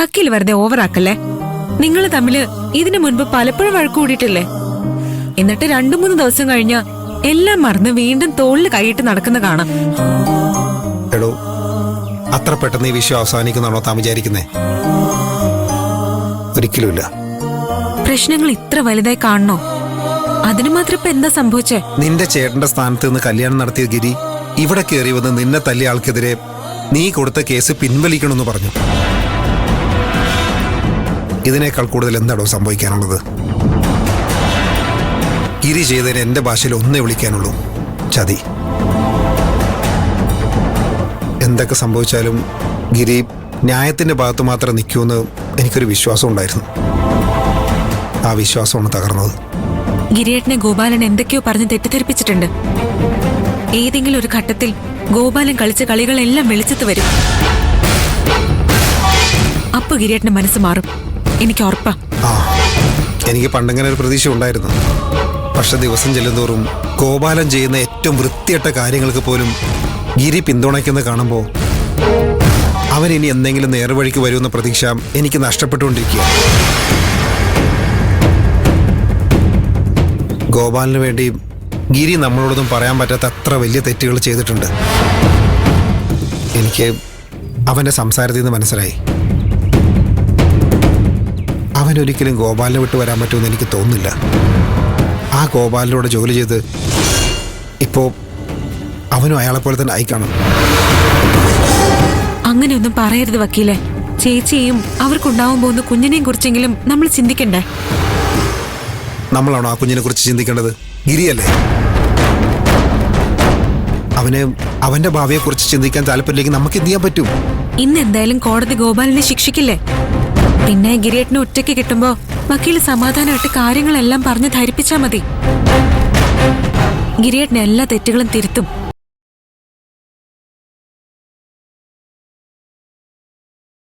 വക്കീൽ വെറുതെ ഓവറാക്കല്ലേ. നിങ്ങൾ തമ്മില് ഇതിനു മുൻപ് പലപ്പോഴും വഴക്ക് കൂടിയിട്ടില്ലേ? എന്നിട്ട് 2-3 ദിവസം കഴിഞ്ഞ എല്ലാം മറന്ന് വീണ്ടും തോളിൽ കൈയിട്ട് നടക്കുന്ന കാണാം. എടോ, അത്ര പെട്ടെന്ന് ഈ വിഷയം അവസാനിക്കുന്നാണോ താൻ വിചാരിക്കുന്നേ? ഒരിക്കലുമില്ല. പ്രശ്നങ്ങൾ ഇത്ര വലുതായി കാണണോ? അതിനു മാത്രം ഇപ്പൊ എന്താ സംഭവിച്ചേ? നിന്റെ ചേട്ടന്റെ സ്ഥാനത്ത് നിന്ന് കല്യാണം നടത്തിയ ഗിരി ഇവിടെ കയറി വന്ന് നിന്നെ തല്ലിയ ആൾക്കെതിരെ നീ കൊടുത്ത കേസ് പിൻവലിക്കണമെന്ന് പറഞ്ഞു. ഇതിനേക്കാൾ കൂടുതൽ എന്താണോ സംഭവിക്കാനുള്ളത്? ഗിരി ചെയ്തതിന് എന്റെ ഭാഷയിൽ ഒന്നേ വിളിക്കാനുള്ളൂ: ചതി. എന്തൊക്കെ സംഭവിച്ചാലും ഗിരി ന്യായത്തിന്റെ ഭാഗത്ത് മാത്രം നിൽക്കുമെന്ന് എനിക്കൊരു വിശ്വാസം ഉണ്ടായിരുന്നു. ആ വിശ്വാസമാണ് തകർന്നത്. ഗിരിയേട്ടനെ ഗോപാലൻ എന്തൊക്കെയോ പറഞ്ഞ് തെറ്റിദ്ധരിപ്പിച്ചിട്ടുണ്ട്. ഏതെങ്കിലും ഒരു ഘട്ടത്തിൽ ഗോപാലൻ കളിച്ച കളികളെല്ലാം വെളിച്ചത്ത് വരും. അപ്പൊ ഗിരിയേട്ടന്റെ മനസ്സ് മാറും, എനിക്ക് ഉറപ്പാ. എനിക്ക് പണ്ടെങ്ങനെ ഒരു പ്രതീക്ഷ ഉണ്ടായിരുന്നു. പക്ഷെ ദിവസം ചെല്ലുന്തോറും ഗോപാലൻ ചെയ്യുന്ന ഏറ്റവും വൃത്തികെട്ട കാര്യങ്ങൾക്ക് പോലും ഗിരി പിന്തുണയ്ക്കുന്ന കാണുമ്പോൾ അവൻ ഇനി എന്തെങ്കിലും നേർവഴിക്ക് വരുമെന്ന പ്രതീക്ഷ എനിക്ക് നഷ്ടപ്പെട്ടുകൊണ്ടിരിക്കുക. ഗോപാലിന് വേണ്ടി ഗിരി നമ്മളോടൊന്നും പറയാൻ പറ്റാത്ത അത്ര വലിയ തെറ്റുകൾ ചെയ്തിട്ടുണ്ട്. എനിക്ക് അവന്റെ സംസാരത്തിൽ നിന്ന് മനസ്സിലായി അവനൊരിക്കലും ഗോപാലിനെ വിട്ടു വരാൻ പറ്റുമെന്ന് എനിക്ക് തോന്നുന്നില്ല. ആ ഗോപാലിനോട് ജോലി ചെയ്ത് ഇപ്പോ അവനും അയാളെപ്പോലെ തന്നെ ആയിക്കാണും. അങ്ങനെയൊന്നും പറയരുത് വക്കീലെ. ചേച്ചിയെയും അവർക്കുണ്ടാവാൻ പോകുന്ന കുഞ്ഞിനെയും കുറിച്ചെങ്കിലും നമ്മൾ ചിന്തിക്കണ്ടേ? നമ്മളാണോ ആ കുഞ്ഞിനെ കുറിച്ച് ചിന്തിക്കേണ്ടത്? ഗിരിയല്ലേ? അവന് അവന്റെ ഭാവിയെ കുറിച്ച് ചിന്തിക്കാൻ താല്പര്യമില്ലെങ്കിൽ നമുക്ക് എന്ത് ചെയ്യാൻ പറ്റും? ഇന്ന് എന്തായാലും കോടതി ഗോപാലിനെ ശിക്ഷിക്കില്ലേ? പിന്നെ ഗിരിയേട്ടനെ ഒറ്റയ്ക്ക് കിട്ടുമ്പോ വക്കീൽ സമാധാനമായിട്ട് കാര്യങ്ങളെല്ലാം പറഞ്ഞ് ധരിപ്പിച്ചാ മതി. ഗിരിയേട്ടന് എല്ലാ തെറ്റുകളും തിരുത്തും.